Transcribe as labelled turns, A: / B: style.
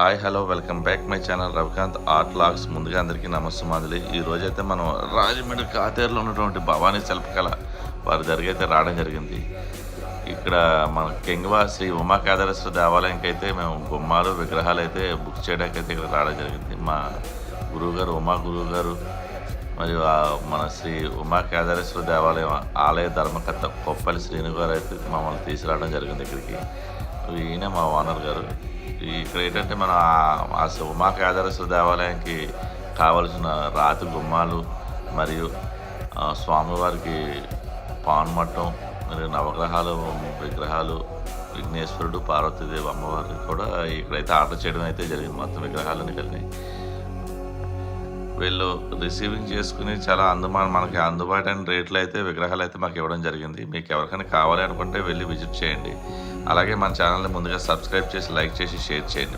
A: Hi hello welcome back my channel Ravikanth art logs. ముందుగా అందరికీ నమస్సుమాంజలి. ఈ రోజైతే మనం రాజమండ్రి కాతేరులో ఉన్నటువంటి భవానీ శిల్పకళ వారి దగ్గరైతే రావడం జరిగింది. ఇక్కడ మన కెంగవ శ్రీ ఉమాకేదారేశ్వర దేవాలయంకి అయితే మేము బొమ్మలు విగ్రహాలు అయితే బుక్ చేయడానికి అయితే ఇక్కడ రావడం జరిగింది. మా గురువుగారు ఉమా గురువు గారు మరియు మన శ్రీ ఉమాకేదారేశ్వర దేవాలయం ఆలయ ధర్మకర్త కొప్పల్లి శ్రీను గారు అయితే మమ్మల్ని తీసుకురావడం జరిగింది ఇక్కడికి. ఈయన మా ఓనర్ గారు. ఇక్కడ ఏంటంటే మన ఆ ఉమాకేదారేశ్వర దేవాలయానికి కావలసిన రాతి గుమ్మాలు మరియు స్వామివారికి పాన్మట్టం మరియు నవగ్రహాలు విగ్రహాలు విఘ్నేశ్వరుడు పార్వతీదేవి అమ్మవారికి కూడా ఇక్కడైతే ఆర్డర్ చేయడం అయితే జరిగింది. మొత్తం విగ్రహాలన్నీ కలిగి వీళ్ళు రిసీవింగ్ చేసుకుని చాలా మనకి అందుబాటైన రేట్లు అయితే విగ్రహాలు అయితే మాకు ఇవ్వడం జరిగింది. మీకు ఎవరికైనా కావాలి అనుకుంటే వెళ్ళి విజిట్ చేయండి. అలాగే మన ఛానల్ని ముందుగా సబ్స్క్రైబ్ చేసి లైక్ చేసి షేర్ చేయండి.